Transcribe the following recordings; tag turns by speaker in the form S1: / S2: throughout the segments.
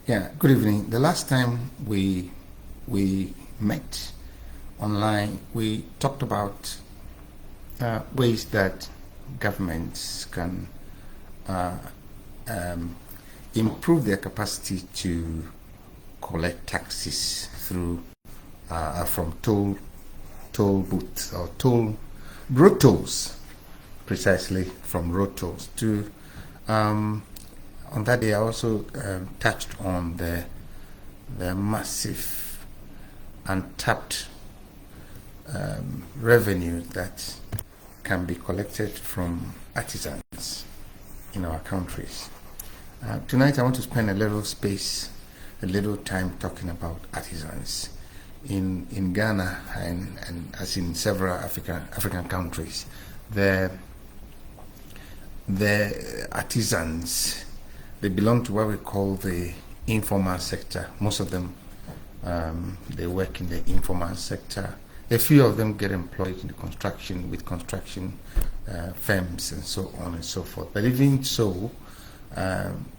S1: Yeah, good evening. The last time we met online, we talked about ways that governments can uh, um, improve their capacity to collect taxes through from toll booths or road tolls, precisely from road tolls to on that day. I also touched on the massive untapped revenue that can be collected from artisans in our countries. Tonight I want to spend a little time talking about artisans in Ghana and as in several African countries. The artisans, they belong to what we call the informal sector. Most of them, they work in the informal sector. A few of them get employed in the construction firms and so on and so forth. But even so,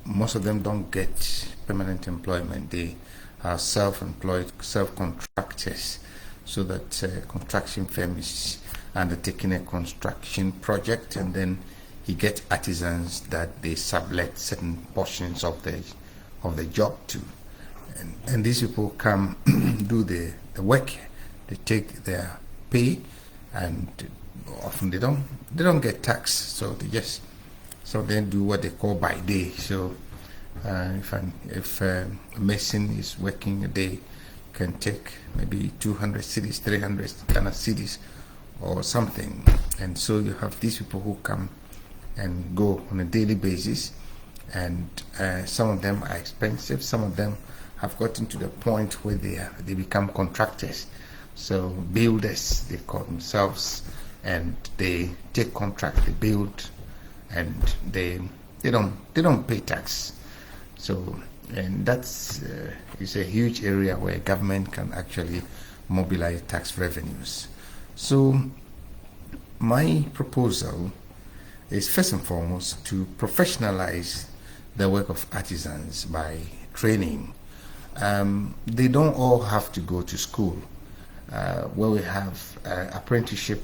S1: most of them don't get permanent employment. They are self-employed, self-contractors, so that construction firm is undertaking a construction project, and then you get artisans that they sublet certain portions of the job to, and these people come do the work. They take their pay, and often they don't get taxed, so they do what they call by day. So if a mason is working a day, can take maybe 200 cities, 300 Ghana cities, or something, and so you have these people who come and go on a daily basis, and some of them are expensive. Some of them have gotten to the point where they become contractors. So builders, they call themselves, and they take contract, they build, and they don't pay tax. So, and that's is a huge area where government can actually mobilize tax revenues. So my proposal is first and foremost to professionalize the work of artisans by training. They don't all have to go to school. Where we have apprenticeship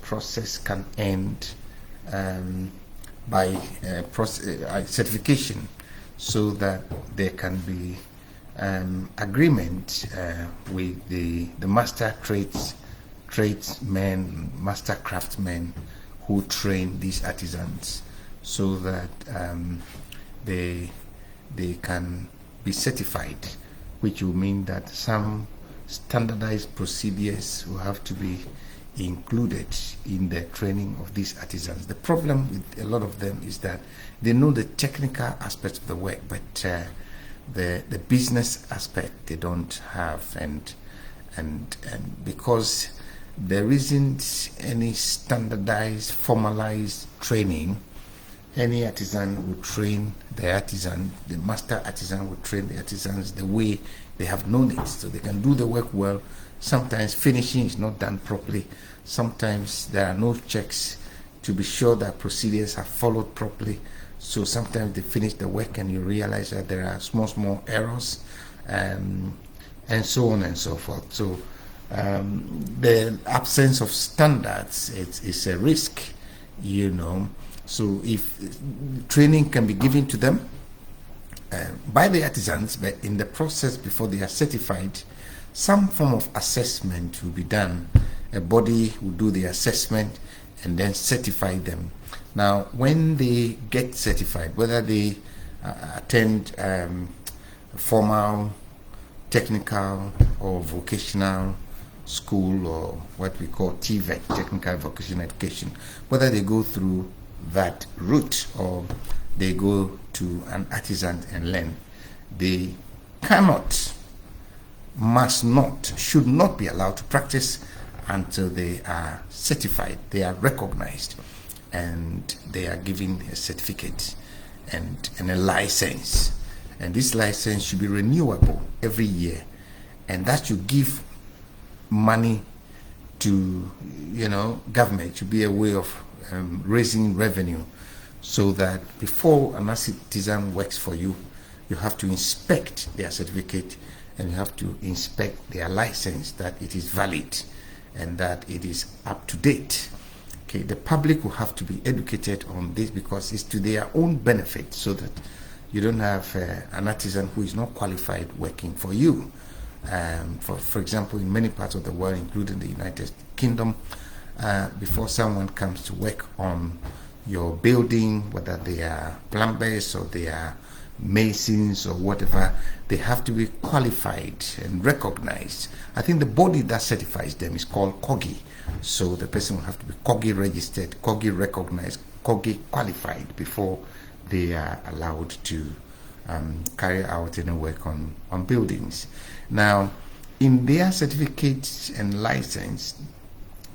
S1: process can end by certification, so that there can be agreement with the master tradesmen, master craftsmen who train these artisans, so that they can be certified, which will mean that some standardized procedures will have to be included in the training of these artisans. The problem with a lot of them is that they know the technical aspects of the work, but the business aspect they don't have, and because there isn't any standardized, formalized training, any artisan will train the artisan, the master artisan will train the artisans the way they have known it, so they can do the work well. Sometimes finishing is not done properly. Sometimes there are no checks to be sure that procedures are followed properly. So sometimes they finish the work and you realize that there are small errors, and so on and so forth. So the absence of standards is a risk, So if training can be given to them by the artisans, but in the process before they are certified, some form of assessment will be done. A body will do the assessment and then certify them. Now, when they get certified, whether they attend formal, technical, or vocational school, or what we call TVET, Technical Vocational Education, whether they go through that route or they go to an artisan and learn, they cannot, must not, should not be allowed to practice until they are certified, they are recognized, and they are given a certificate and a license. And this license should be renewable every year, and that should give money to government. It should be a way of raising revenue, so that before an artisan works for you, you have to inspect their certificate, and you have to inspect their license, that it is valid and that it is up to date. Okay, the public will have to be educated on this because it's to their own benefit, so that you don't have an artisan who is not qualified working for you. For example, in many parts of the world, including the United Kingdom, before someone comes to work on your building, whether they are plumbers or they are masons or whatever, they have to be qualified and recognized. I think the body that certifies them is called COGI. So the person will have to be COGI registered, COGI recognized, COGI qualified before they are allowed to carry out any work on buildings. Now, in their certificates and license,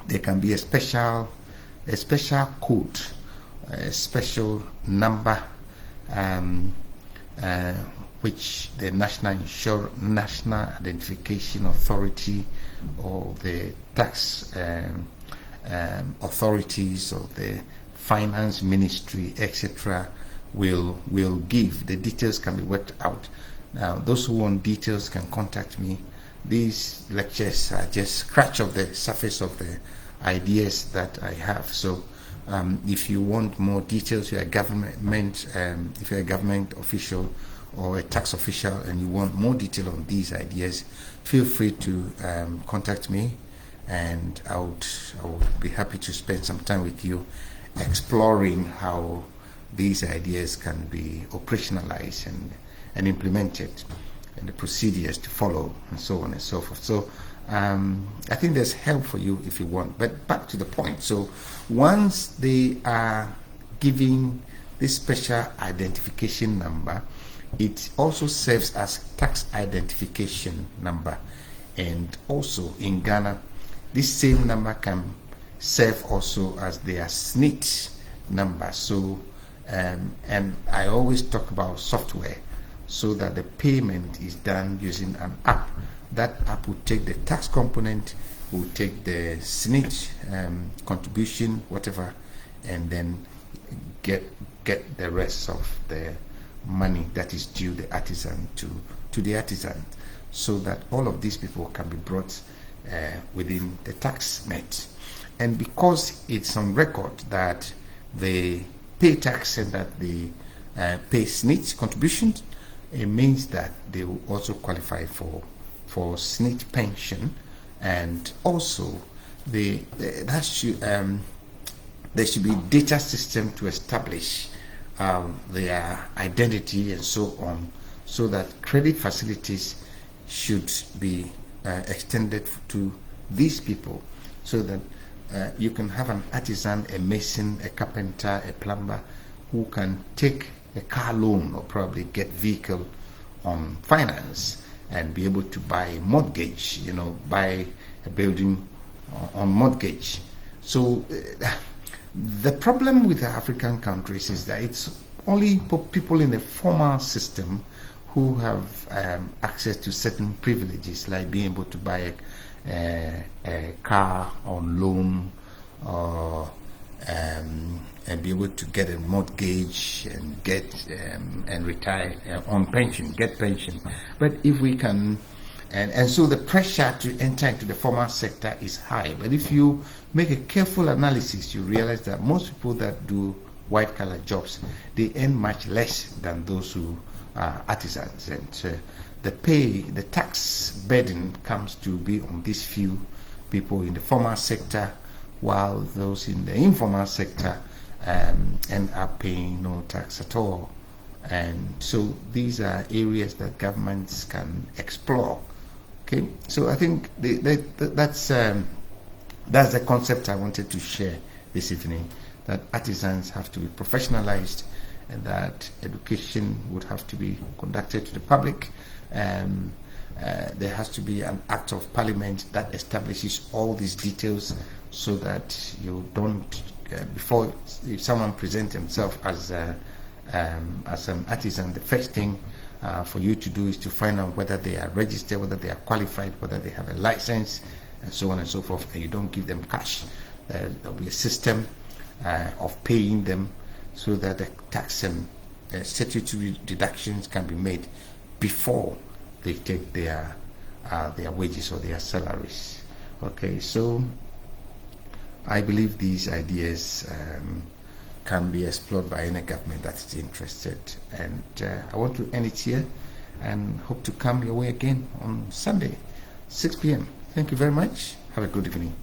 S1: there can be a special code, a special number, which the National Identification Authority or the tax authorities or the finance ministry, etc., will give. The details can be worked out. Now, those who want details can contact me. These lectures are just scratch of the surface of the ideas that I have. So if you want more details, if you're a government official or a tax official and you want more detail on these ideas, feel free to contact me, and I would be happy to spend some time with you exploring how these ideas can be operationalized and implemented, and the procedures to follow, and so on and so forth. So I think there's help for you if you want. But back to the point. So once they are giving this special identification number, it also serves as tax identification number. And also in Ghana, this same number can serve also as their SNIT number. So and I always talk about software, so that the payment is done using an app. That app will take the tax component, will take the SNIT contribution, whatever, and then get the rest of the money that is due the artisan to the artisan, so that all of these people can be brought within the tax net. And because it's on record that they pay tax and that they pay SNIT contributions, it means that they will also qualify for SNIT pension, and also there should be data system to establish their identity and so on, so that credit facilities should be extended to these people, so that you can have an artisan, a mason, a carpenter, a plumber who can take a car loan or probably get vehicle on finance and be able to buy a mortgage, buy a building on mortgage. So the problem with the African countries is that it's only people in the formal system who have access to certain privileges, like being able to buy a car on loan, or and be able to get a mortgage and get and retire on pension, get pension. But if we can, and so the pressure to enter into the formal sector is high. But if you make a careful analysis, you realize that most people that do white-collar jobs, they earn much less than those who are artisans, and the tax burden comes to be on these few people in the formal sector, while those in the informal sector end up paying no tax at all. And so these are areas that governments can explore. Okay, so I think that's the concept I wanted to share this evening, that artisans have to be professionalized, and that education would have to be conducted to the public. There has to be an act of parliament that establishes all these details, so that you don't, before if someone presents himself as an artisan, the first thing for you to do is to find out whether they are registered, whether they are qualified, whether they have a license, and so on and so forth. And you don't give them cash. There'll be a system of paying them, so that the tax and statutory deductions can be made before they take their wages or their salaries. Okay, so I believe these ideas can be explored by any government that is interested. And I want to end it here and hope to come your way again on Sunday, 6 p.m. Thank you very much. Have a good evening.